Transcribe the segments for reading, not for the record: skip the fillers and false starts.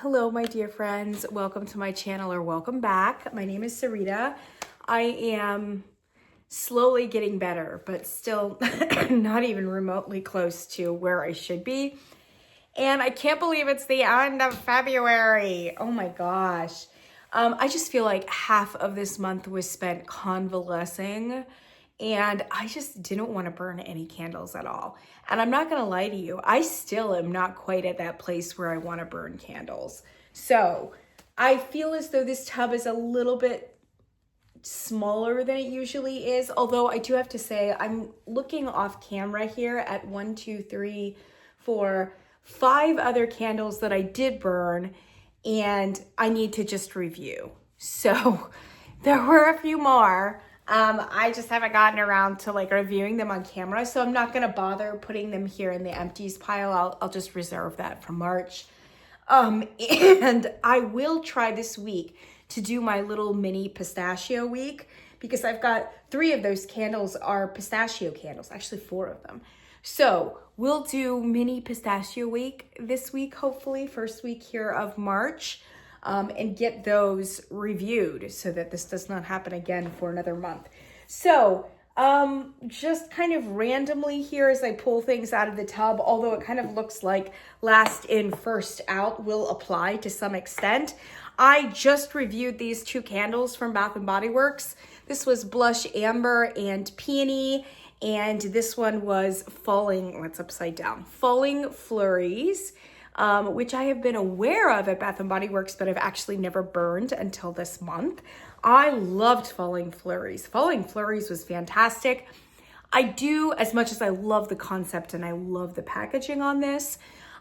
Hello, my dear friends. Welcome to my channel, or welcome back. My name is Sarita. I am slowly getting better, but still not even remotely close to where I should be. And I can't believe it's the end of February. Oh my gosh. I just feel like half of this month was spent convalescing, and I just didn't want to burn any candles at all. And I'm not going to lie to you, I still am not quite at that place where I want to burn candles. So I feel as though this tub is a little bit smaller than it usually is. Although I do have to say, I'm looking off camera here at 1, 2, 3, 4, 5 other candles that I did burn, and I need to just review. So there were a few more. I just haven't gotten around to reviewing them on camera, so I'm not going to bother putting them here in the empties pile. I'll just reserve that for March. And I will try this week to do my little mini pistachio week, because I've got 3 of those candles are pistachio candles, actually 4 of them. So we'll do mini pistachio week this week, hopefully first week here of March. And get those reviewed so that this does not happen again for another month. So just kind of randomly here as I pull things out of the tub, although it kind of looks like last in, first out will apply to some extent. I just reviewed these 2 candles from Bath & Body Works. This was Blush Amber and Peony, and this one was Falling Flurries. Which I have been aware of at Bath & Body Works, but I've actually never burned until this month. I loved Falling Flurries. Falling Flurries was fantastic. I do, as much as I love the concept and I love the packaging on this,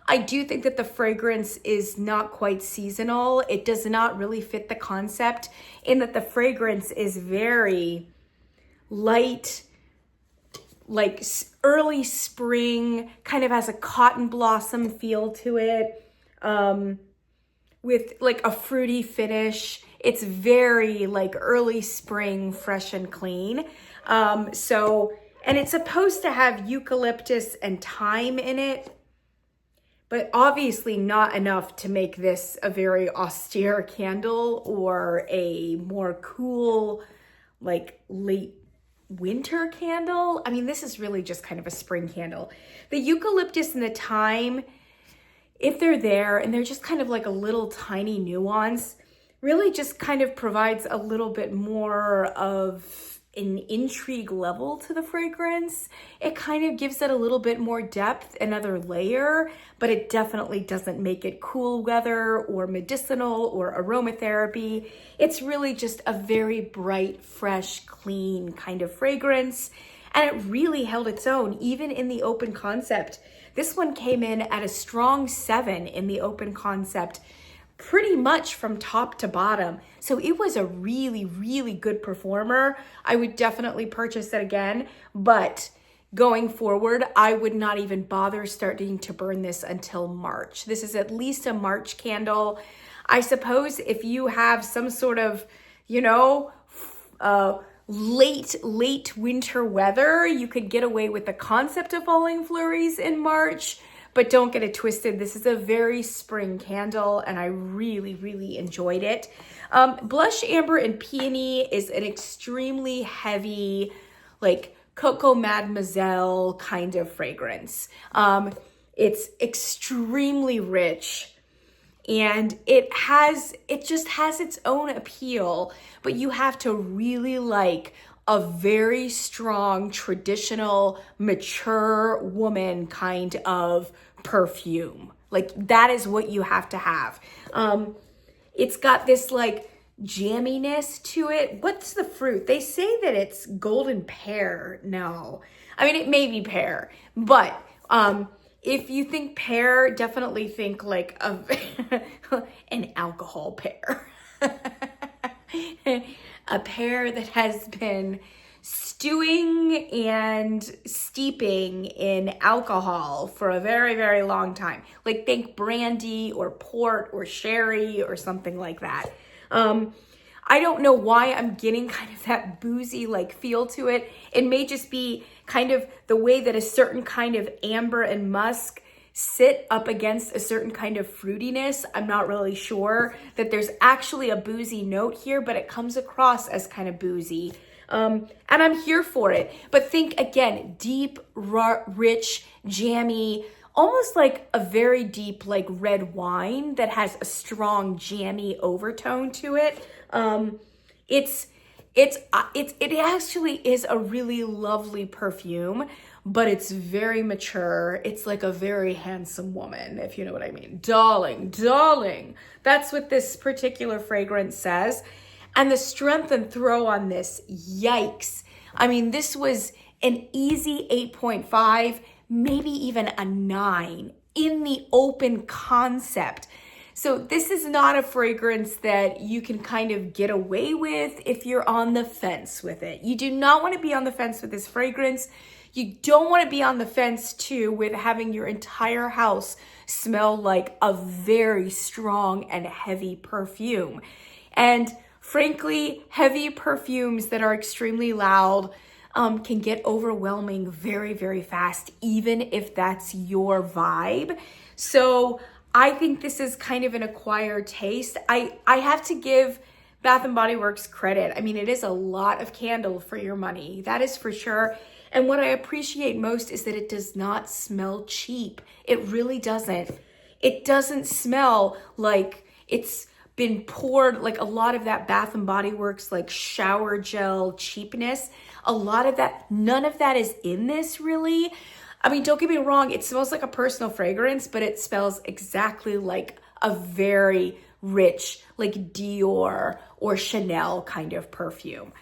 I do think that the fragrance is not quite seasonal. It does not really fit the concept in that the fragrance is very light, like early spring, kind of has a cotton blossom feel to it, with like a fruity finish. It's very like early spring, fresh and clean. And it's supposed to have eucalyptus and thyme in it, but obviously not enough to make this a very austere candle or a more cool, like late winter candle. I mean, this is really just kind of a spring candle. The eucalyptus and the thyme, if they're there and they're just kind of like a little tiny nuance, really just kind of provides a little bit more of an intrigue level to the fragrance. It kind of gives it a little bit more depth, another layer, but it definitely doesn't make it cool weather or medicinal or aromatherapy. It's really just a very bright, fresh, clean kind of fragrance. And it really held its own, even in the open concept. This one came in at a strong 7 in the open concept, pretty much from top to bottom. So it was a really, really good performer. I would definitely purchase it again, but going forward, I would not even bother starting to burn this until March. This is at least a March candle. I suppose if you have some sort of, late winter weather, you could get away with the concept of Falling Flurries in March. But don't get it twisted. This is a very spring candle, and I really, really enjoyed it. Blush Amber and Peony is an extremely heavy, like Coco Mademoiselle kind of fragrance. It's extremely rich, and it just has its own appeal, but you have to really like a very strong, traditional, mature woman kind of perfume. Like that is what you have to have. It's got this like jamminess to it. What's the fruit? They say that it's golden pear. No, I mean, it may be pear, but if you think pear, definitely think like an alcohol pear. A pear that has been stewing and steeping in alcohol for a very, very long time. Like think brandy or port or sherry or something like that. I don't know why I'm getting kind of that boozy like feel to it. It may just be kind of the way that a certain kind of amber and musk sit up against a certain kind of fruitiness. I'm not really sure that there's actually a boozy note here, but it comes across as kind of boozy. And I'm here for it. But think again, deep, rich, jammy, almost like a very deep, like red wine that has a strong jammy overtone to it. It actually is a really lovely perfume, but it's very mature. It's like a very handsome woman, if you know what I mean. Darling, darling. That's what this particular fragrance says. And the strength and throw on this, yikes. I mean, this was an easy 8.5, maybe even a 9 in the open concept. So this is not a fragrance that you can kind of get away with if you're on the fence with it. You do not want to be on the fence with this fragrance. You don't want to be on the fence too with having your entire house smell like a very strong and heavy perfume. And frankly, heavy perfumes that are extremely loud can get overwhelming very, very fast, even if that's your vibe. So I think this is kind of an acquired taste. I have to give Bath & Body Works credit. I mean, it is a lot of candle for your money. That is for sure. And what I appreciate most is that it does not smell cheap. It really doesn't. It doesn't smell like it's been poured, like a lot of that Bath & Body Works like shower gel cheapness. A lot of that, none of that is in this really. I mean, don't get me wrong, it smells like a personal fragrance, but it smells exactly like a very rich, like Dior or Chanel kind of perfume.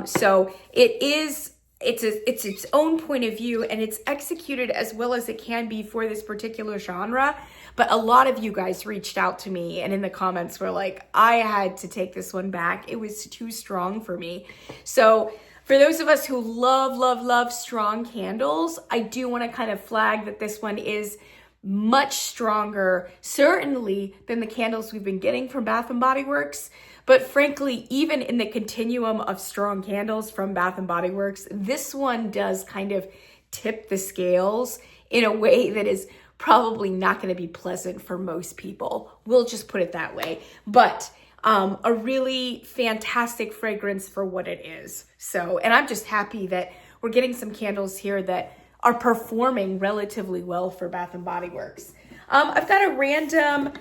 So it's its own point of view, and it's executed as well as it can be for this particular genre. But a lot of you guys reached out to me and in the comments were like, I had to take this one back. It was too strong for me. So for those of us who love, love, love strong candles, I do want to kind of flag that this one is much stronger, certainly, than the candles we've been getting from Bath & Body Works. But frankly, even in the continuum of strong candles from Bath & Body Works, this one does kind of tip the scales in a way that is probably not going to be pleasant for most people. We'll just put it that way. But a really fantastic fragrance for what it is. So, and I'm just happy that we're getting some candles here that are performing relatively well for Bath & Body Works. I've got a random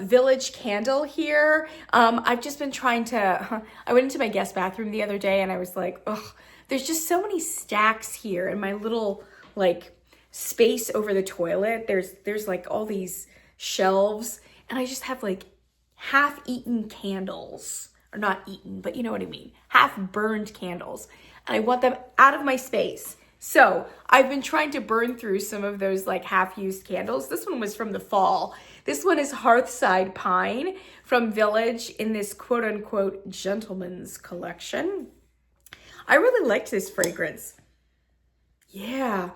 Village candle here. I've just been trying to, I went into my guest bathroom the other day and I was like, ugh, there's just so many stacks here in my little like space over the toilet. There's like all these shelves and I just have like half-eaten candles, or not eaten, but you know what I mean, half-burned candles, and I want them out of my space. So I've been trying to burn through some of those like half-used candles. This one was from the fall. This one is Hearthside Pine from Village in this quote-unquote gentleman's collection. I really liked this fragrance. Yeah.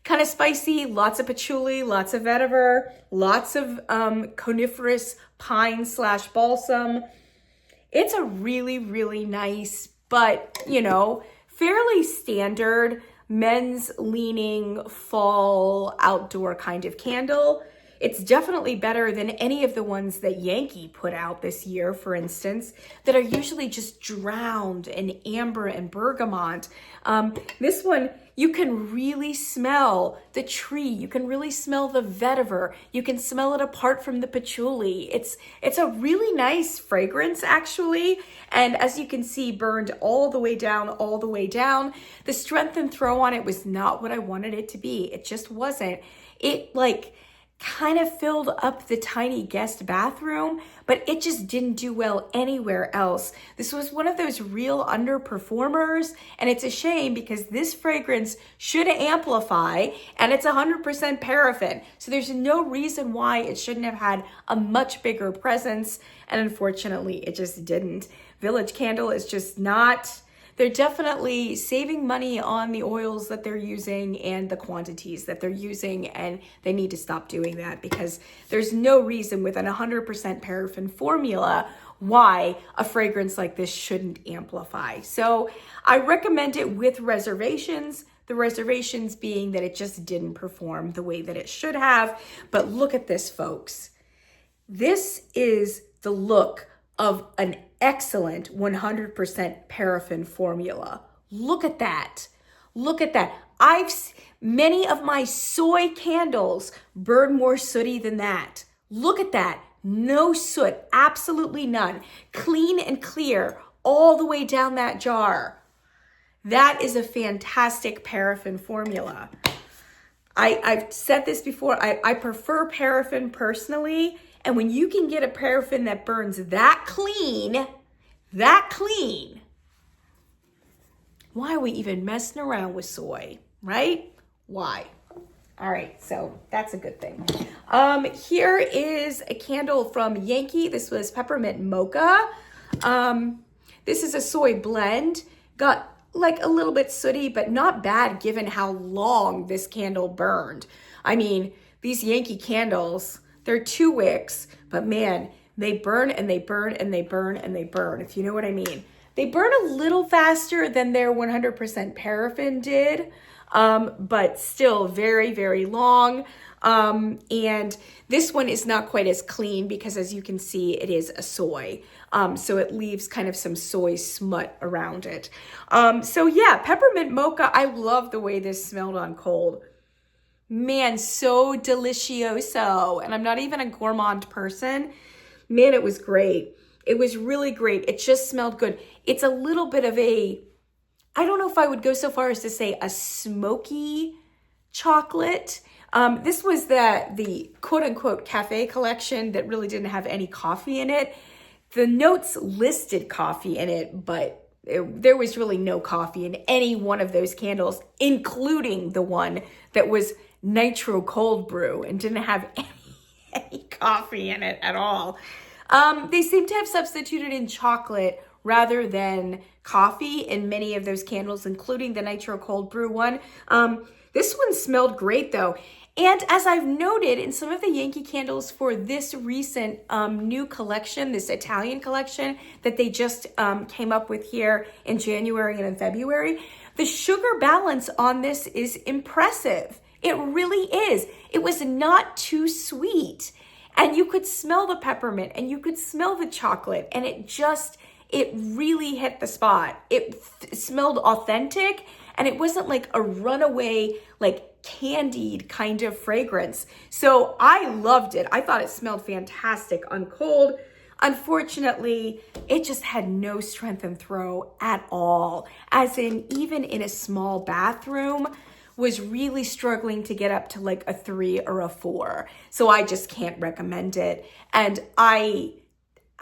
Kind of spicy, lots of patchouli, lots of vetiver, lots of coniferous pine / balsam. It's a really, really nice, but, you know, fairly standard men's leaning fall outdoor kind of candle. It's definitely better than any of the ones that Yankee put out this year, for instance, that are usually just drowned in amber and bergamot. This one, you can really smell the tree. You can really smell the vetiver. You can smell it apart from the patchouli. It's a really nice fragrance, actually. And as you can see, burned all the way down, all the way down. The strength and throw on it was not what I wanted it to be. It just wasn't. It like kind of filled up the tiny guest bathroom, but it just didn't do well anywhere else. This was one of those real underperformers, and it's a shame because this fragrance should amplify, and it's 100% paraffin. So there's no reason why it shouldn't have had a much bigger presence, and unfortunately it just didn't. Village Candle is just not... They're definitely saving money on the oils that they're using and the quantities that they're using, and they need to stop doing that because there's no reason with an 100% paraffin formula why a fragrance like this shouldn't amplify. So I recommend it with reservations, The reservations being that it just didn't perform the way that it should have. But look at this, folks. This is the look of an excellent 100% paraffin formula. Look at that. Look at that. Many of my soy candles burn more sooty than that. Look at that. No soot, absolutely none. Clean and clear all the way down that jar. That is a fantastic paraffin formula. I've said this before, I prefer paraffin personally, and when you can get a paraffin that burns that clean, why are we even messing around with soy, right? Why? All right, so that's a good thing. Here is a candle from Yankee. This was Peppermint Mocha. This is a soy blend. Got like a little bit sooty, but not bad given how long this candle burned. I mean, these Yankee candles, they're 2 wicks, but man, they burn and they burn and they burn and they burn, if you know what I mean. They burn a little faster than their 100% paraffin did, but still very, very long. And this one is not quite as clean because, as you can see, it is a soy. So it leaves kind of some soy smut around it. So yeah, Peppermint Mocha, I love the way this smelled on cold. Man, so delicioso. And I'm not even a gourmand person. Man, it was great. It was really great. It just smelled good. It's a little bit of I don't know if I would go so far as to say a smoky chocolate. This was the quote unquote cafe collection that really didn't have any coffee in it. The notes listed coffee in it, but there was really no coffee in any one of those candles, including the one that was nitro cold brew and didn't have any coffee in it at all. They seem to have substituted in chocolate rather than coffee in many of those candles, including the nitro cold brew one. This one smelled great though. And as I've noted in some of the Yankee candles for this recent new collection, this Italian collection that they just came up with here in January and in February, the sugar balance on this is impressive. It really is. It was not too sweet. And you could smell the peppermint and you could smell the chocolate, and it really hit the spot. It smelled authentic, and it wasn't like a runaway, like candied kind of fragrance. So I loved it. I thought it smelled fantastic on cold. Unfortunately, it just had no strength and throw at all. As in, even in a small bathroom, was really struggling to get up to like a 3 or a 4. So I just can't recommend it. And I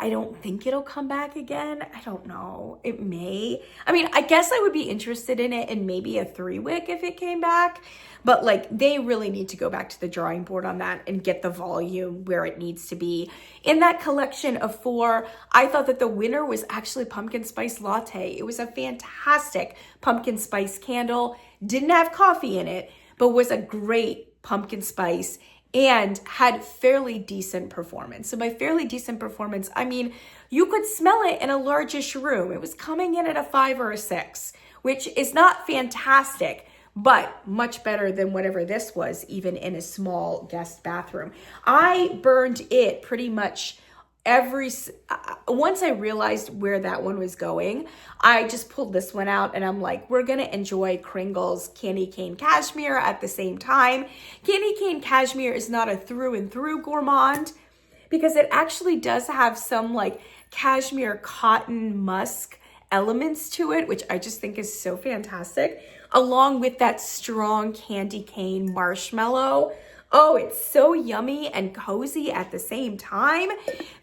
don't think it'll come back again. I don't know. It may. I mean, I guess I would be interested in it in maybe a 3 wick if it came back. But like, they really need to go back to the drawing board on that and get the volume where it needs to be. In that collection of 4, I thought that the winner was actually Pumpkin Spice Latte. It was a fantastic pumpkin spice candle. Didn't have coffee in it, but was a great pumpkin spice and had fairly decent performance. So by fairly decent performance, I mean, you could smell it in a largish room. It was coming in at a 5 or a 6, which is not fantastic, but much better than whatever this was, even in a small guest bathroom. I burned it pretty much once I realized where that one was going, I just pulled this one out and I'm like, we're gonna enjoy Kringle's Candy Cane Cashmere at the same time. Candy Cane Cashmere is not a through and through gourmand because it actually does have some like cashmere cotton musk elements to it, which I just think is so fantastic, along with that strong candy cane marshmallow. Oh, it's so yummy and cozy at the same time.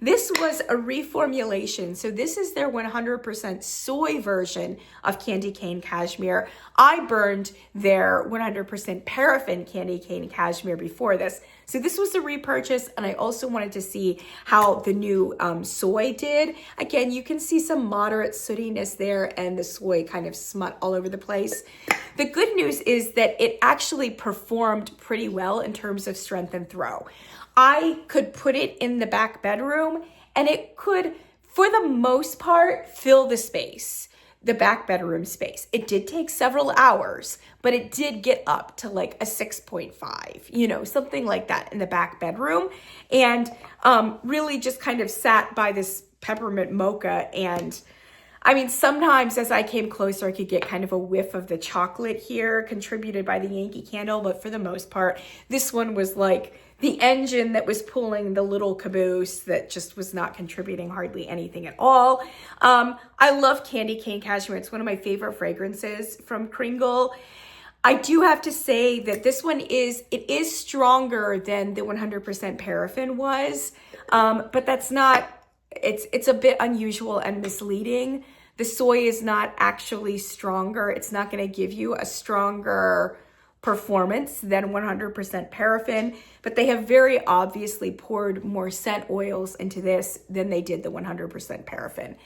This was a reformulation. So this is their 100% soy version of Candy Cane Cashmere. I burned their 100% paraffin Candy Cane Cashmere before this. So this was a repurchase, and I also wanted to see how the new soy did. Again, you can see some moderate sootiness there and the soy kind of smut all over the place. The good news is that it actually performed pretty well in terms of strength and throw. I could put it in the back bedroom and it could, for the most part, fill the space. the back bedroom space. It did take several hours, but it did get up to like a 6.5, you know, something like that in the back bedroom. And really just kind of sat by this peppermint mocha. And I mean, sometimes as I came closer, I could get kind of a whiff of the chocolate here contributed by the Yankee candle. But for the most part, this one was like the engine that was pulling the little caboose that just was not contributing hardly anything at all. I love Candy Cane Cashmere. It's one of my favorite fragrances from Kringle. I do have to say that this one is stronger than the 100% paraffin was, but that's not, it's a bit unusual and misleading. The soy is not actually stronger. It's not going to give you a stronger performance than 100% paraffin, but they have very obviously poured more scent oils into this than they did the 100% paraffin.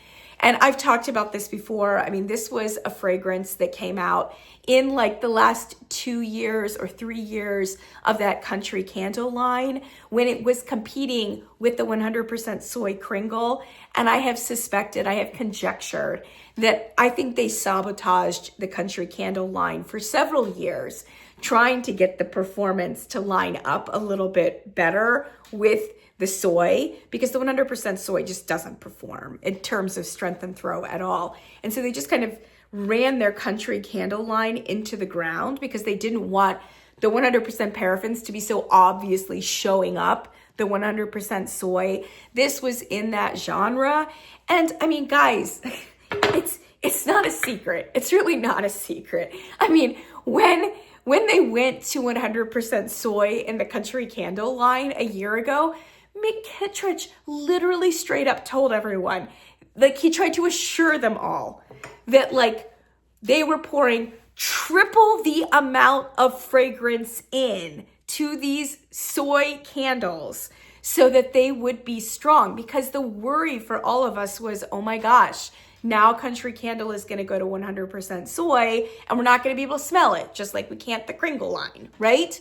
And I've talked about this before. I mean, this was a fragrance that came out in like the last 2 years or 3 years of that country candle line when it was competing with the 100% soy Kringle. And I have conjectured that I think they sabotaged the country candle line for several years, trying to get the performance to line up a little bit better with the soy, because the 100% soy just doesn't perform in terms of strength and throw at all. And so they just kind of ran their country candle line into the ground because they didn't want the 100% paraffins to be so obviously showing up the 100% soy. This was in that genre. And I mean, guys, it's not a secret. It's really not a secret. I mean, when they went to 100% soy in the country candle line a year ago, Mick Kittredge literally straight up told everyone, like he tried to assure them all that like they were pouring triple the amount of fragrance in to these soy candles so that they would be strong, because the worry for all of us was, oh my gosh, now country candle is going to go to 100% soy and we're not going to be able to smell it, just like we can't the Kringle line, right?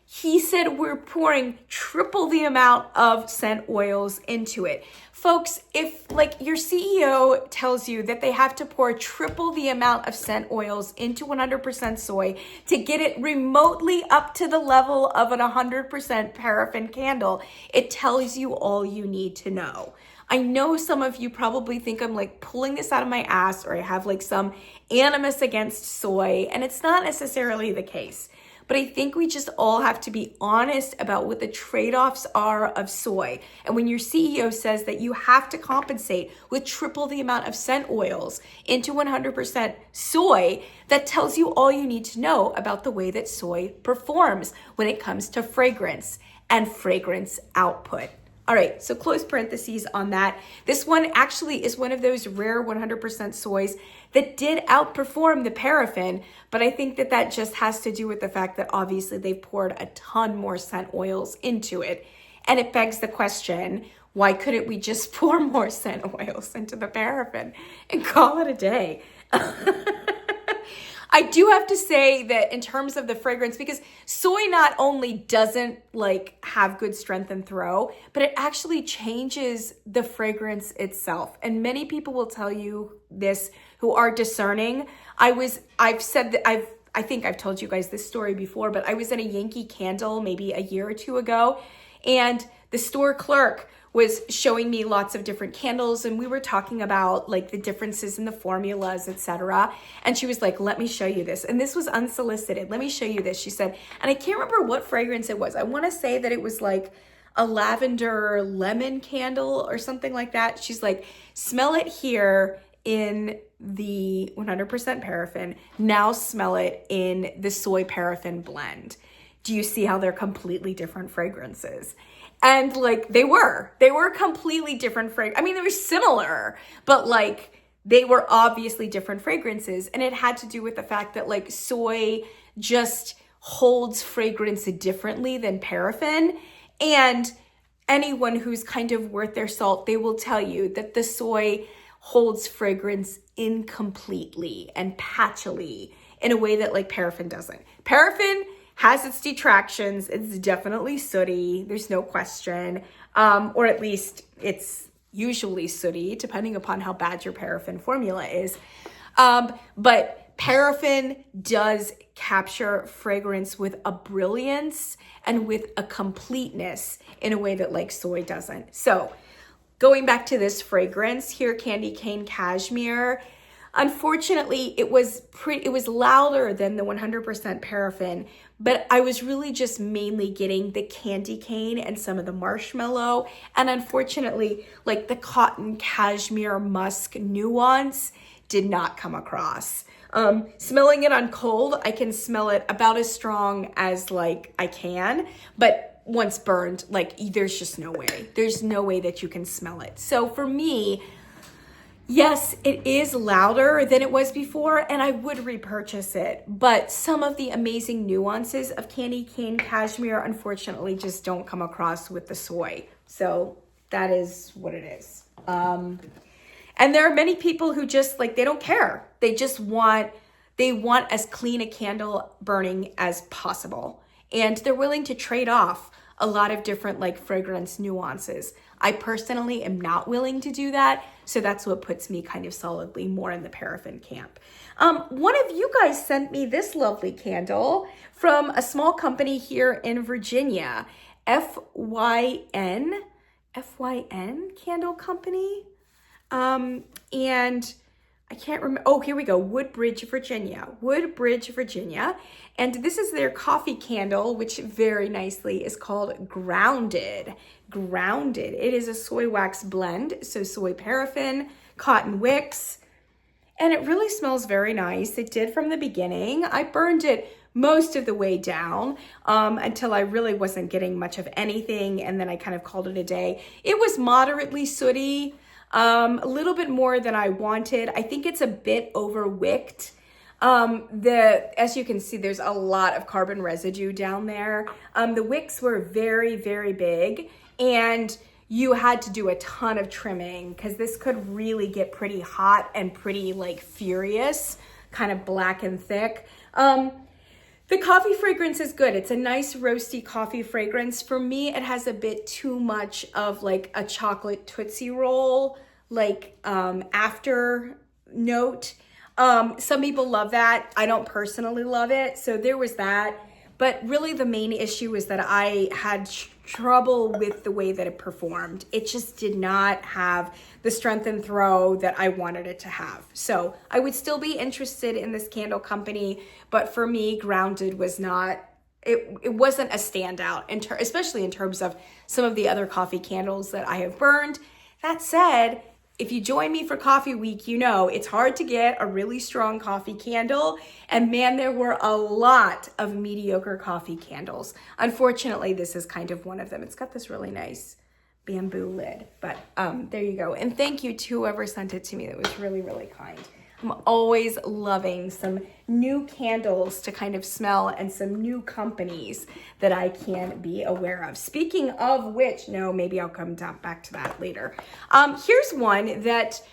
He said we're pouring triple the amount of scent oils into it. Folks, if like your CEO tells you that they have to pour triple the amount of scent oils into 100% soy to get it remotely up to the level of an 100% paraffin candle, it tells you all you need to know. I know some of you probably think I'm like pulling this out of my ass, or I have like some animus against soy, and it's not necessarily the case. But I think we just all have to be honest about what the trade-offs are of soy. And when your CEO says that you have to compensate with triple the amount of scent oils into 100% soy, that tells you all you need to know about the way that soy performs when it comes to fragrance and fragrance output. All right, so close parentheses on that. This one actually is one of those rare 100% soys that did outperform the paraffin, but I think that that just has to do with the fact that obviously they've poured a ton more scent oils into it. And it begs the question, why couldn't we just pour more scent oils into the paraffin and call it a day? I do have to say that in terms of the fragrance, because soy not only doesn't like have good strength and throw, but it actually changes the fragrance itself. And many people will tell you this who are discerning. I think I've told you guys this story before, but I was in a Yankee candle maybe a year or two ago, and the store clerk was showing me lots of different candles, and we were talking about like the differences in the formulas, etc. And she was like, let me show you this. And this was unsolicited. Let me show you this. She said, and I can't remember what fragrance it was. I want to say that it was like a lavender lemon candle or something like that. She's like, smell it here in the 100% paraffin. Now smell it in the soy paraffin blend. Do you see how they're completely different fragrances? And like they were completely different I mean, they were similar, but like they were obviously different fragrances. And it had to do with the fact that like soy just holds fragrance differently than paraffin. And anyone who's kind of worth their salt, they will tell you that the soy holds fragrance incompletely and patchily in a way that like paraffin doesn't. Paraffin has its detractions. It's definitely sooty. There's no question. Or at least it's usually sooty, depending upon how bad your paraffin formula is. But paraffin does capture fragrance with a brilliance and with a completeness in a way that like soy doesn't. So going back to this fragrance here, Candy Cane Cashmere, unfortunately, it was louder than the 100% paraffin, but I was really just mainly getting the candy cane and some of the marshmallow. And unfortunately, like the cotton cashmere musk nuance did not come across. Smelling it on cold, I can smell it about as strong as like I can, but once burned, like there's just no way. There's no way that you can smell it. So for me, yes, it is louder than it was before, and I would repurchase it, but some of the amazing nuances of Candy Cane Cashmere, unfortunately, just don't come across with the soy. So that is what it is. And there are many people who just like, they don't care. They want as clean a candle burning as possible. And they're willing to trade off a lot of different like fragrance nuances. I personally am not willing to do that. So that's what puts me kind of solidly more in the paraffin camp. One of you guys sent me this lovely candle from a small company here in Virginia, FYN Candle Company. And I can't remember. Oh, here we go. Woodbridge, Virginia. And this is their coffee candle, which very nicely is called Grounded. It is a soy wax blend. So soy paraffin, cotton wicks, and it really smells very nice. It did from the beginning. I burned it most of the way down until I really wasn't getting much of anything. And then I kind of called it a day. It was moderately sooty. A little bit more than I wanted. I think it's a bit overwicked. As you can see, there's a lot of carbon residue down there. The wicks were very, very big, and you had to do a ton of trimming because this could really get pretty hot and pretty like furious, kind of black and thick. The coffee fragrance is good. It's a nice roasty coffee fragrance. For me, it has a bit too much of like a chocolate Tootsie Roll, like after note. Some people love that. I don't personally love it. So there was that. But really the main issue is that I had trouble with the way that it performed. It just did not have the strength and throw that I wanted it to have. So I would still be interested in this candle company, but for me, Grounded was not, it wasn't a standout, especially in terms of some of the other coffee candles that I have burned. That said, if you join me for Coffee Week, you know it's hard to get a really strong coffee candle. And man, there were a lot of mediocre coffee candles. Unfortunately, this is kind of one of them. It's got this really nice bamboo lid, but there you go. And thank you to whoever sent it to me. That was really, really kind. I'm always loving some new candles to kind of smell and some new companies that I can be aware of. Speaking of which, no, maybe I'll come back to that later. Here's one that,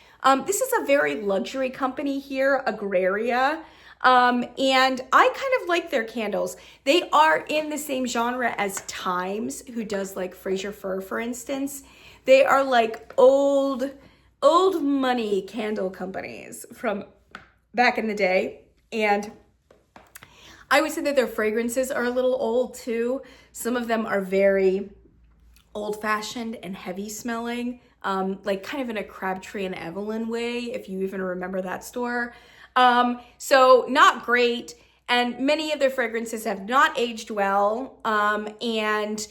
this is a very luxury company here, Agraria. And I kind of like their candles. They are in the same genre as Times, who does like Fraser Fir, for instance. They are like old money candle companies from back in the day. And I would say that their fragrances are a little old too. Some of them are very old-fashioned and heavy smelling, like kind of in a Crabtree and Evelyn way, if you even remember that store. So not great. And many of their fragrances have not aged well. And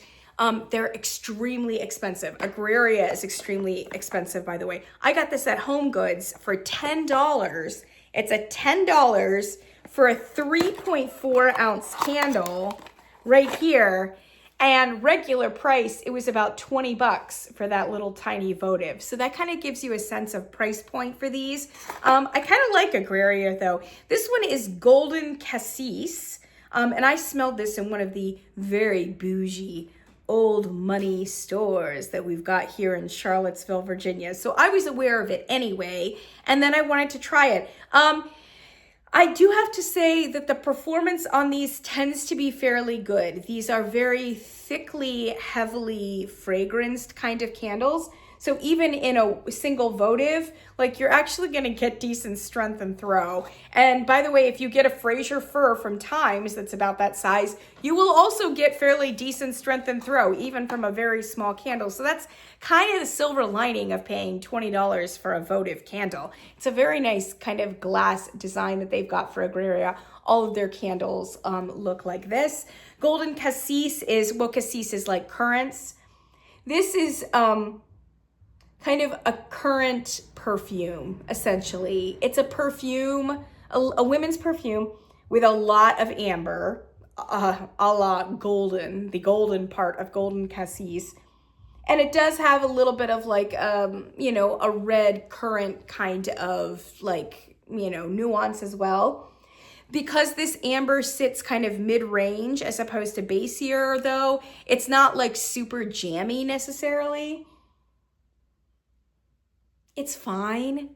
they're extremely expensive. Agraria is extremely expensive, by the way. I got this at Home Goods for $10. It's a $10 for a 3.4 ounce candle right here. And regular price, it was about 20 bucks for that little tiny votive. So that kind of gives you a sense of price point for these. I kind of like Agraria though. This one is Golden Cassis. And I smelled this in one of the very bougie old money stores that we've got here in Charlottesville, Virginia. So I was aware of it anyway, and then I wanted to try it. I do have to say that the performance on these tends to be fairly good. These are very thickly, heavily fragranced kind of candles. So even in a single votive, like you're actually going to get decent strength and throw. And by the way, if you get a Fraser Fir from Times that's about that size, you will also get fairly decent strength and throw, even from a very small candle. So that's kind of the silver lining of paying $20 for a votive candle. It's a very nice kind of glass design that they've got for Agraria. All of their candles look like this. Golden Cassis is, well, Cassis is like currants. This is kind of a currant perfume, essentially. It's a perfume, a women's perfume with a lot of amber, a la golden, the golden part of Golden Cassis. And it does have a little bit of like, you know, a red currant kind of like, you know, nuance as well. Because this amber sits kind of mid-range as opposed to basier though, it's not like super jammy necessarily. It's fine.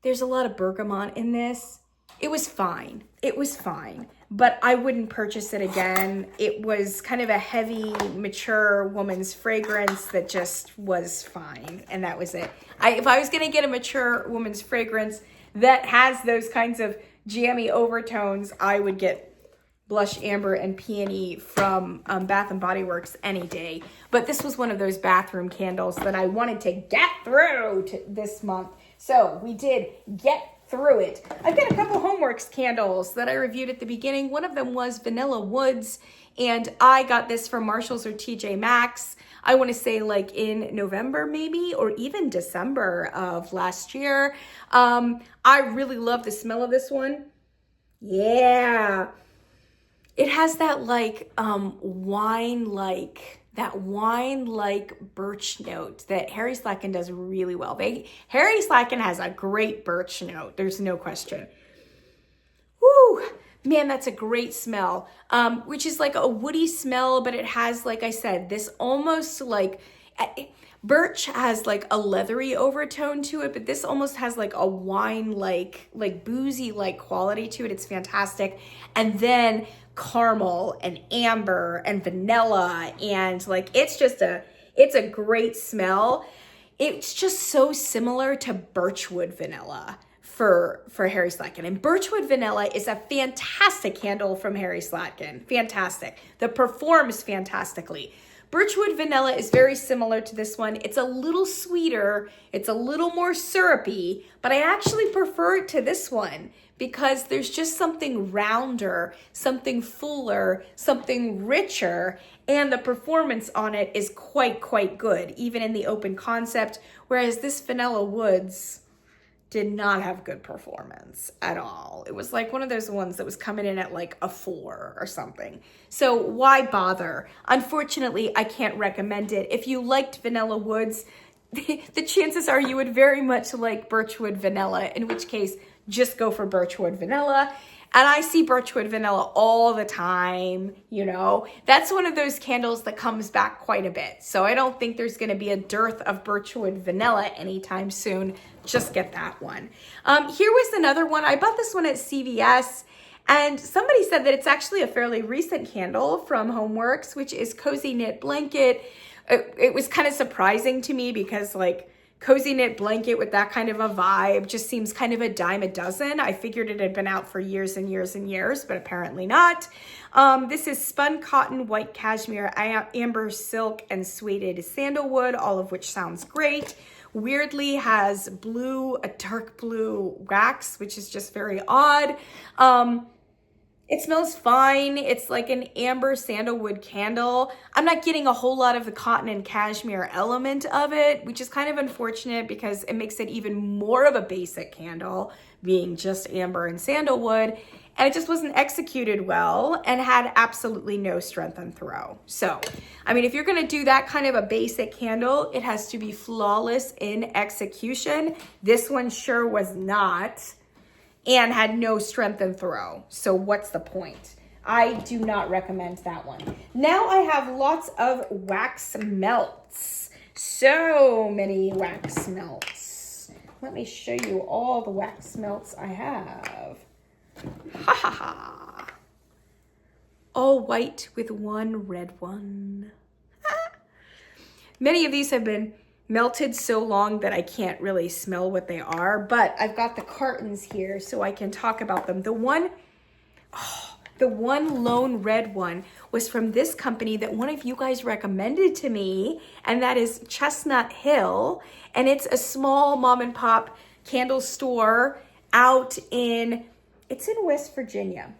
There's a lot of bergamot in this. It was fine. It was fine. But I wouldn't purchase it again. It was kind of a heavy, mature woman's fragrance that just was fine. And that was it. If I was going to get a mature woman's fragrance that has those kinds of jammy overtones, I would get Blush Amber and Peony from Bath & Body Works any day. But this was one of those bathroom candles that I wanted to get through this month. So we did get through it. I've got a couple Homeworx candles that I reviewed at the beginning. One of them was Vanilla Woods, and I got this from Marshalls or TJ Maxx. I want to say like in November maybe, or even December of last year. I really love the smell of this one. Yeah. It has that like wine-like birch note that Harry Slacken does really well. Harry Slacken has a great birch note. There's no question. Woo, man, that's a great smell. Which is like a woody smell, but it has, like I said, this almost like birch has like a leathery overtone to it, but this almost has like a wine-like, like boozy-like quality to it. It's fantastic. And then caramel and amber and vanilla, and like it's a great smell. It's just so similar to Birchwood Vanilla for Harry Slacken. And Birchwood Vanilla is a fantastic candle from Harry Slacken. Fantastic. That performs fantastically. Birchwood Vanilla is very similar to this one. It's a little sweeter, it's a little more syrupy, but I actually prefer it to this one because there's just something rounder, something fuller, something richer, and the performance on it is quite good, even in the open concept, whereas this Vanilla Woods did not have good performance at all. It was like one of those ones that was coming in at like a 4 or something. So why bother? Unfortunately, I can't recommend it. If you liked Vanilla Woods, the chances are you would very much like Birchwood Vanilla, in which case just go for Birchwood Vanilla. And I see Birchwood Vanilla all the time, you know. That's one of those candles that comes back quite a bit. So I don't think there's gonna be a dearth of Birchwood Vanilla anytime soon. Just get that one. Here was another one. I bought this one at CVS, and somebody said that it's actually a fairly recent candle from Homeworx, which is Cozy Knit Blanket. It was kind of surprising to me because like Cozy Knit Blanket with that kind of a vibe just seems kind of a dime a dozen. I figured it had been out for years and years and years, but apparently not. This is Spun Cotton, White Cashmere, Amber Silk, and Suede Sandalwood, all of which sounds great. Weirdly has blue, a dark blue wax, which is just very odd. It smells fine. It's like an amber sandalwood candle. I'm not getting a whole lot of the cotton and cashmere element of it, which is kind of unfortunate because it makes it even more of a basic candle, being just amber and sandalwood. And it just wasn't executed well and had absolutely no strength and throw. So, I mean, if you're gonna do that kind of a basic candle, it has to be flawless in execution. This one sure was not, and had no strength and throw. So what's the point? I do not recommend that one. Now I have lots of wax melts. So many wax melts. Let me show you all the wax melts I have. Ha ha ha. All white with one red one. Many of these have been melted so long that I can't really smell what they are, but I've got the cartons here so I can talk about them. The one lone red one was from this company that one of you guys recommended to me, and that is Chestnut Hill, and it's a small mom and pop candle store out in, it's in West Virginia.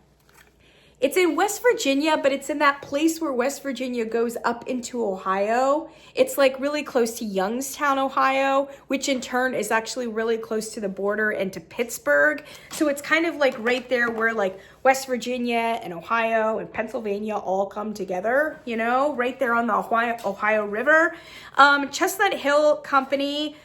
It's in West Virginia, but it's in that place where West Virginia goes up into Ohio. It's like really close to Youngstown, Ohio, which in turn is actually really close to the border and to Pittsburgh. So it's kind of like right there where like West Virginia and Ohio and Pennsylvania all come together, you know, right there on the Ohio River. Chestnut Hill Company.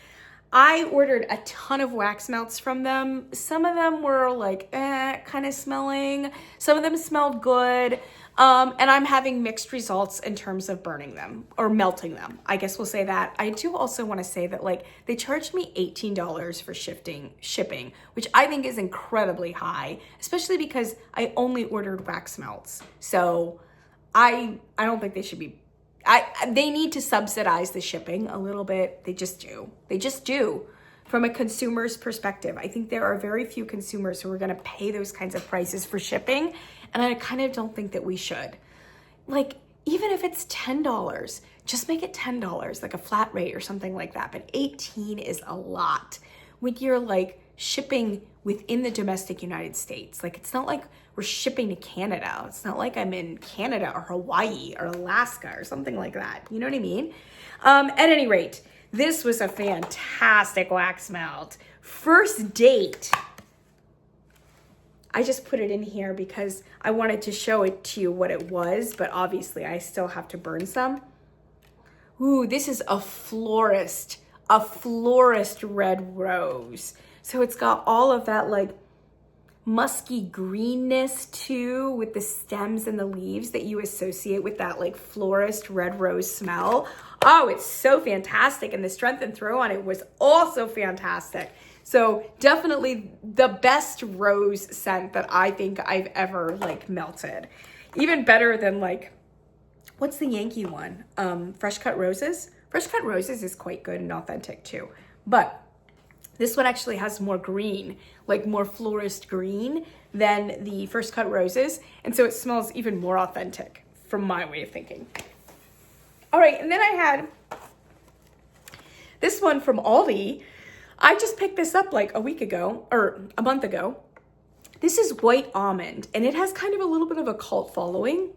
I ordered a ton of wax melts from them. Some of them were like, kind of smelling. Some of them smelled good. And I'm having mixed results in terms of burning them or melting them. I guess we'll say that. I do also want to say that like they charged me $18 for shipping, which I think is incredibly high, especially because I only ordered wax melts. So I don't think they should be. They need to subsidize the shipping a little bit. They just do. They just do. From a consumer's perspective, I think there are very few consumers who are going to pay those kinds of prices for shipping. And I kind of don't think that we should. Like, even if it's $10, just make it $10, like a flat rate or something like that. But 18 is a lot when you're like shipping within the domestic United States. Like, it's not like we're shipping to Canada. It's not like I'm in Canada or Hawaii or Alaska or something like that. You know what I mean? At any rate, this was a fantastic wax melt. First date. I just put it in here because I wanted to show it to you what it was, but obviously I still have to burn some. Ooh, this is a florist red rose. So it's got all of that like musky greenness too with the stems and the leaves that you associate with that like florist red rose smell. Oh, it's so fantastic. And the strength and throw on it was also fantastic. So definitely the best rose scent that I think I've ever like melted. Even better than like, what's the Yankee one? Fresh Cut Roses. Fresh Cut Roses is quite good and authentic too. But this one actually has more green, like more florist green than the First Cut Roses. And so it smells even more authentic from my way of thinking. All right, and then I had this one from Aldi. I just picked this up like a week ago or a month ago. This is White Almond, and it has kind of a little bit of a cult following.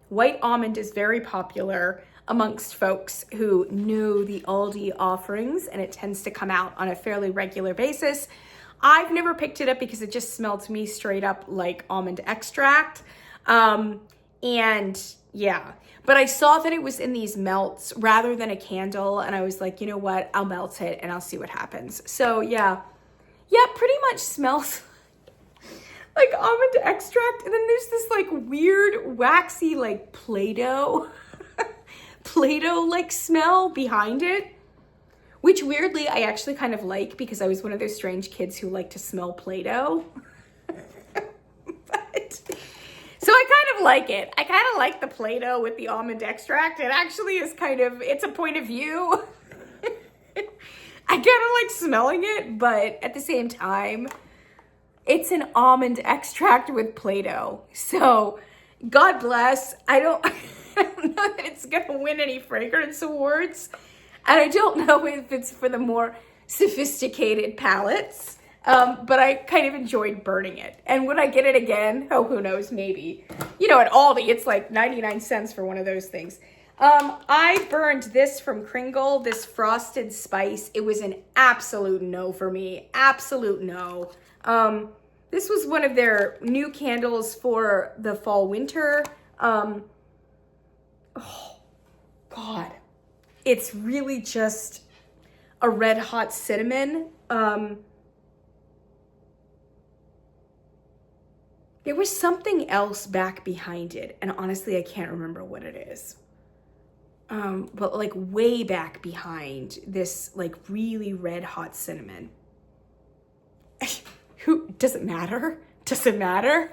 White Almond is very popular amongst folks who know the Aldi offerings, and it tends to come out on a fairly regular basis. I've never picked it up because it just smelled to me straight up like almond extract. And yeah, but I saw that it was in these melts rather than a candle, and I was like, you know what, I'll melt it and I'll see what happens. So yeah, pretty much smells like almond extract. And then there's this like weird waxy like Play-Doh like smell behind it, which weirdly I actually kind of like because I was one of those strange kids who like to smell Play-Doh. So I kind of like it. I kind of like the Play-Doh with the almond extract. It actually is kind of, it's a point of view. I kind of like smelling it, but at the same time, it's an almond extract with Play-Doh. So God bless. I don't know that it's going to win any fragrance awards. And I don't know if it's for the more sophisticated palates. But I kind of enjoyed burning it. And would I get it again? Oh, who knows, maybe. You know, at Aldi, it's like 99 cents for one of those things. I burned this from Kringle, this frosted spice. It was an absolute no for me. Absolute no. This was one of their new candles for the fall winter. Oh, God. It's really just a red hot cinnamon. There was something else back behind it, and honestly, I can't remember what it is. But like way back behind this like really red hot cinnamon. Who, does it matter? Does it matter?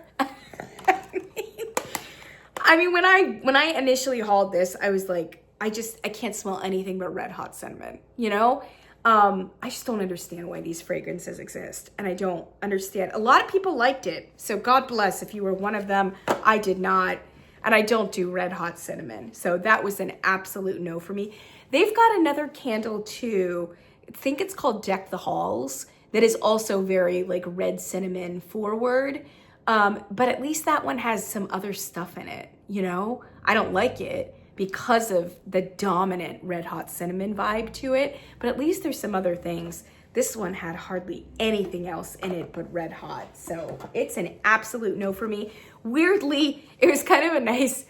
I mean, when I initially hauled this, I was like, I can't smell anything but red hot cinnamon, you know? I just don't understand why these fragrances exist. And I don't understand. A lot of people liked it. So God bless if you were one of them. I did not. And I don't do red hot cinnamon. So that was an absolute no for me. They've got another candle too. I think it's called Deck the Halls. That is also very like red cinnamon forward. But at least that one has some other stuff in it, you know? I don't like it because of the dominant red hot cinnamon vibe to it, but at least there's some other things. This one had hardly anything else in it but red hot. So it's an absolute no for me. Weirdly, it was kind of a nice,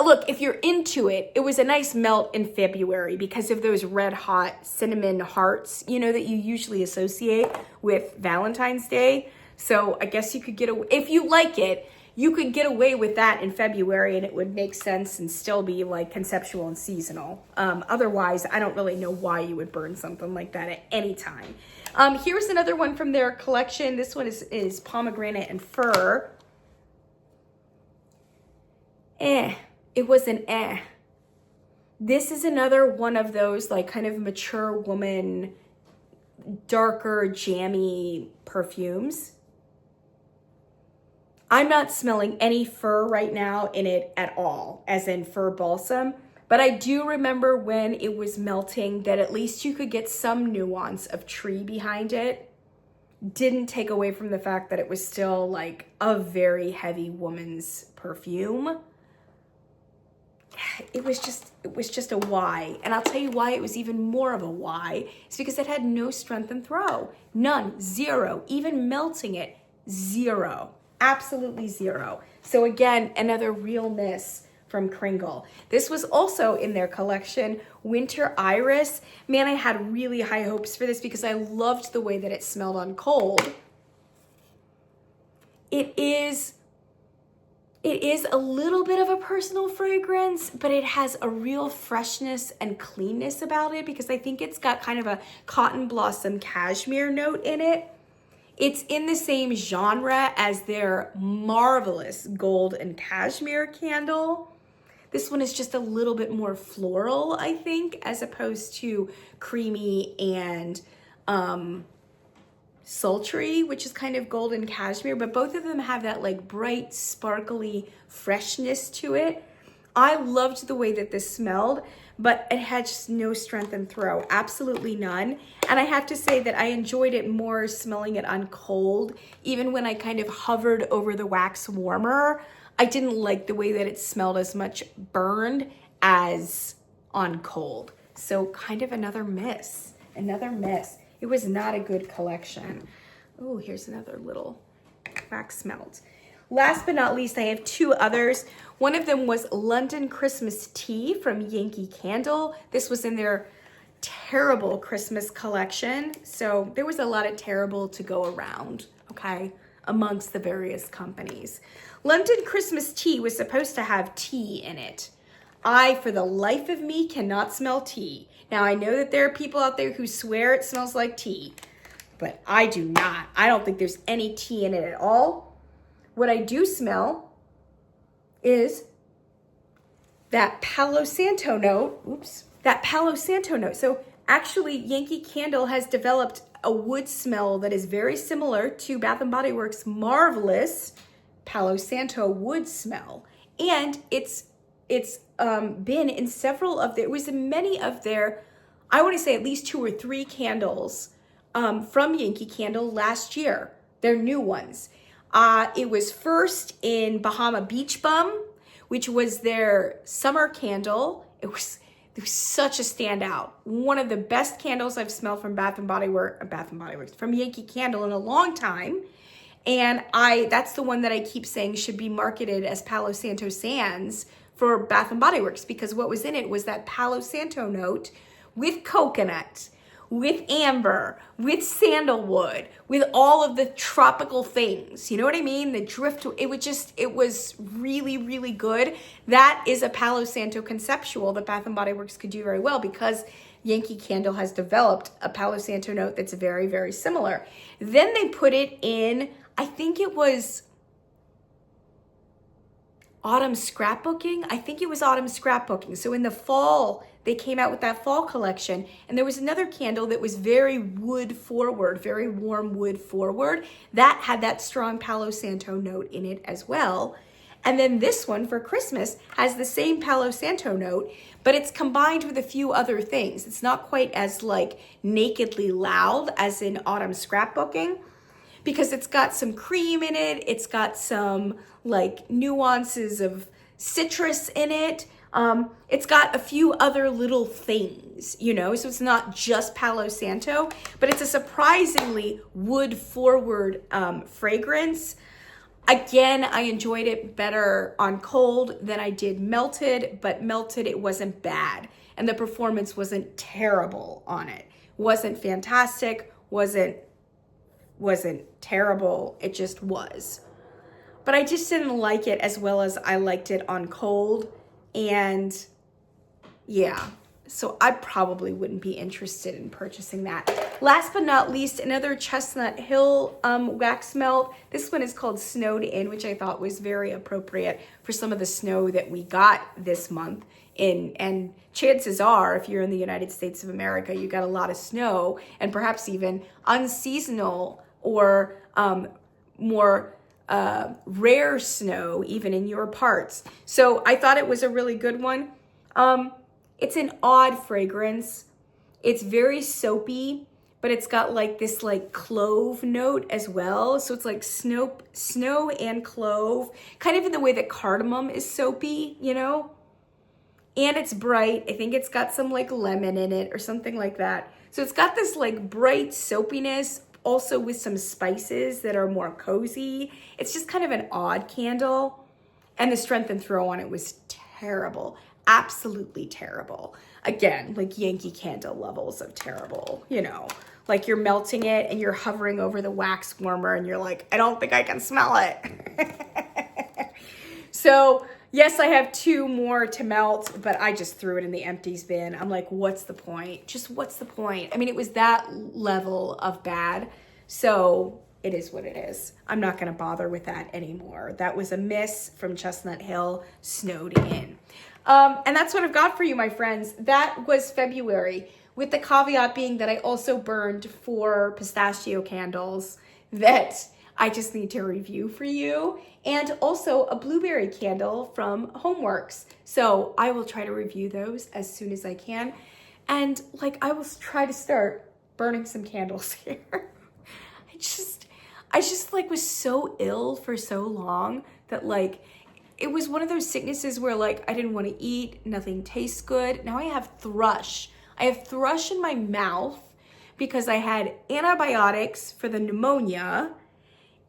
look, if you're into it, it was a nice melt in February because of those red hot cinnamon hearts, you know, that you usually associate with Valentine's Day. So I guess you could get away, if you like it, you could get away with that in February and it would make sense and still be like conceptual and seasonal. Otherwise, I don't really know why you would burn something like that at any time. Here's another one from their collection. This one is Pomegranate and Fir. It was an eh. This is another one of those like kind of mature woman, darker, jammy perfumes. I'm not smelling any fir right now in it at all, as in fir balsam, but I do remember when it was melting that at least you could get some nuance of tree behind it. Didn't take away from the fact that it was still like a very heavy woman's perfume. It was just a why. And I'll tell you why it was even more of a why. It's because it had no strength and throw. None, zero, even melting it, zero. Absolutely zero. So again, another real miss from Kringle. This was also in their collection, Winter Iris. Man, I had really high hopes for this because I loved the way that it smelled on cold. It is a little bit of a personal fragrance, but it has a real freshness and cleanness about it because I think it's got kind of a cotton blossom cashmere note in it. It's in the same genre as their marvelous gold and cashmere candle. This one is just a little bit more floral, I think, as opposed to creamy and sultry, which is kind of gold and cashmere, but both of them have that like bright, sparkly freshness to it. I loved the way that this smelled, but it had just no strength and throw, absolutely none. And I have to say that I enjoyed it more smelling it on cold. Even when I kind of hovered over the wax warmer, I didn't like the way that it smelled as much burned as on cold. So kind of another miss, It was not a good collection. Oh, here's another little wax melt. Last but not least, I have two others. One of them was London Christmas Tea from Yankee Candle. This was in their terrible Christmas collection. So there was a lot of terrible to go around, okay, amongst the various companies. London Christmas Tea was supposed to have tea in it. I, for the life of me, cannot smell tea. Now, I know that there are people out there who swear it smells like tea, but I do not. I don't think there's any tea in it at all. What I do smell is that Palo Santo note. That Palo Santo note. So actually, Yankee Candle has developed a wood smell that is very similar to Bath & Body Works' marvelous Palo Santo wood smell. And it's been in several of their, it was in many of their, I want to say at least 2 or 3 candles from Yankee Candle last year, their new ones. It was first in Bahama Beach Bum, which was their summer candle. It was such a standout. One of the best candles I've smelled from Bath & Body Works, from Yankee Candle in a long time. And that's the one that I keep saying should be marketed as Palo Santo Sands for Bath & Body Works, because what was in it was that Palo Santo note with coconut, with amber, with sandalwood, with all of the tropical things. You know what I mean? The driftwood, it was really, really good. That is a Palo Santo conceptual that Bath & Body Works could do very well because Yankee Candle has developed a Palo Santo note that's very, very similar. Then they put it in, I think it was autumn scrapbooking. I think it was autumn scrapbooking. So in the fall, they came out with that fall collection, and there was another candle that was very wood forward, very warm wood forward. That had that strong Palo Santo note in it as well. And then this one for Christmas has the same Palo Santo note, but it's combined with a few other things. It's not quite as like nakedly loud as in autumn scrapbooking, because it's got some cream in it. It's got some like nuances of citrus in it. It's got a few other little things, you know, so it's not just Palo Santo, but it's a surprisingly wood forward fragrance. Again, I enjoyed it better on cold than I did melted, but melted it wasn't bad. And the performance wasn't terrible on it. Wasn't fantastic, wasn't terrible, it just was. But I just didn't like it as well as I liked it on cold. And yeah, so I probably wouldn't be interested in purchasing that. Last but not least, another Chestnut Hill wax melt. This one is called Snowed In, which I thought was very appropriate for some of the snow that we got this month. And chances are, if you're in the United States of America, you got a lot of snow, and perhaps even unseasonal or more rare snow even in your parts. So I thought it was a really good one. It's an odd fragrance. It's very soapy, but it's got like this like clove note as well. So it's like snow and clove, kind of in the way that cardamom is soapy, you know? And it's bright. I think it's got some like lemon in it or something like that. So it's got this like bright soapiness, also with some spices that are more cozy. It's just kind of an odd candle. And the strength and throw on it was terrible. Absolutely terrible. Again, like Yankee candle levels of terrible, you know, like you're melting it and you're hovering over the wax warmer and you're like, I don't think I can smell it. So yes, I have 2 more to melt, but I just threw it in the empties bin. I'm like, what's the point? Just what's the point? I mean, it was that level of bad. So it is what it is. I'm not going to bother with that anymore. That was a miss from Chestnut Hill, Snowed In. And that's what I've got for you, my friends. That was February, with the caveat being that I also burned 4 pistachio candles that I just need to review for you, and also a blueberry candle from Homeworx. So I will try to review those as soon as I can. And like, I will try to start burning some candles here. I just like was so ill for so long that like, it was one of those sicknesses where like, I didn't want to eat, nothing tastes good. Now I have thrush. I have thrush in my mouth because I had antibiotics for the pneumonia,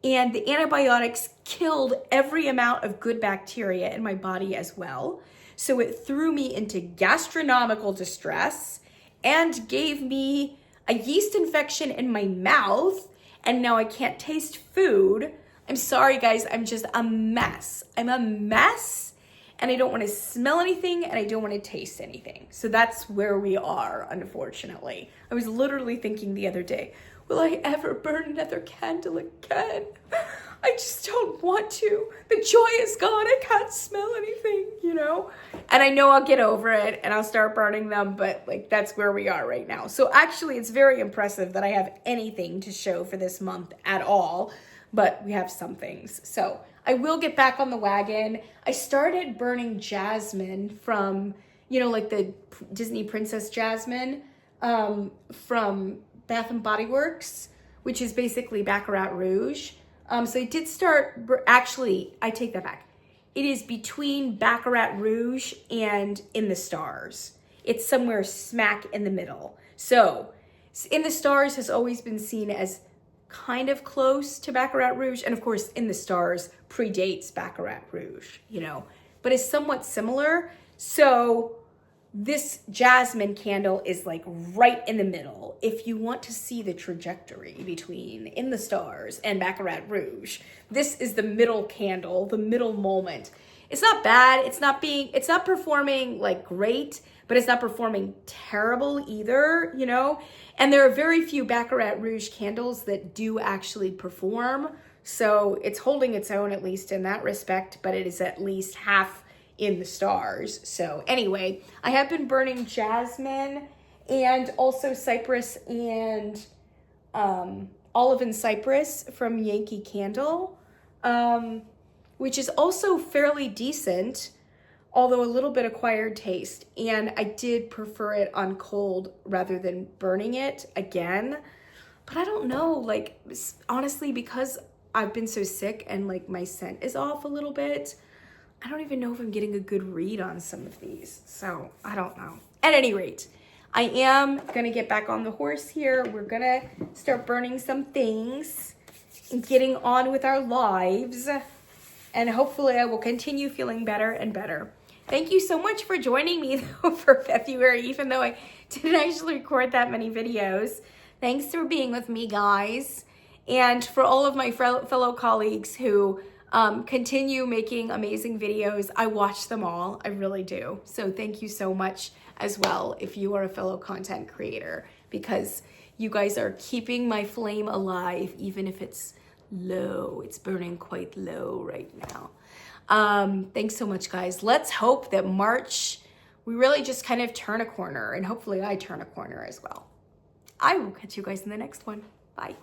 and the antibiotics killed every amount of good bacteria in my body as well. So it threw me into gastronomical distress and gave me a yeast infection in my mouth, and now I can't taste food. I'm sorry, guys. I'm just a mess. I'm a mess, and I don't want to smell anything, and I don't want to taste anything. So that's where we are, unfortunately. I was literally thinking the other day, will I ever burn another candle again? I just don't want to. The joy is gone. I can't smell anything, you know? And I know I'll get over it and I'll start burning them, but like that's where we are right now. So actually it's very impressive that I have anything to show for this month at all, but we have some things. So I will get back on the wagon. I started burning jasmine from, you know, like the Disney Princess jasmine from Bath and Body Works, which is basically Baccarat Rouge. So I did start, actually, I take that back. It is between Baccarat Rouge and In the Stars. It's somewhere smack in the middle. So In the Stars has always been seen as kind of close to Baccarat Rouge. And of course, In the Stars predates Baccarat Rouge, you know, but is somewhat similar. So this jasmine candle is like right in the middle. If you want to see the trajectory between In the Stars and Baccarat Rouge, this is the middle candle, the middle moment. It's not bad. It's not performing like great, but it's not performing terrible either, you know? And there are very few Baccarat Rouge candles that do actually perform. So it's holding its own, at least in that respect, but it is at least half in the stars. So anyway, I have been burning jasmine and also cypress and olive and cypress from Yankee Candle, which is also fairly decent, although a little bit acquired taste. And I did prefer it on cold rather than burning it again. But I don't know, like, honestly, because I've been so sick and like my scent is off a little bit, I don't even know if I'm getting a good read on some of these. So I don't know. At any rate, I am going to get back on the horse here. We're going to start burning some things and getting on with our lives. And hopefully I will continue feeling better and better. Thank you so much for joining me though for February, even though I didn't actually record that many videos. Thanks for being with me, guys. And for all of my fellow colleagues who continue making amazing videos, I watch them all. I really do. So thank you so much as well if you are a fellow content creator, because you guys are keeping my flame alive, even if it's low. It's burning quite low right now. Thanks so much, guys. Let's hope that March, we really just kind of turn a corner, and hopefully I turn a corner as well. I will catch you guys in the next one. Bye.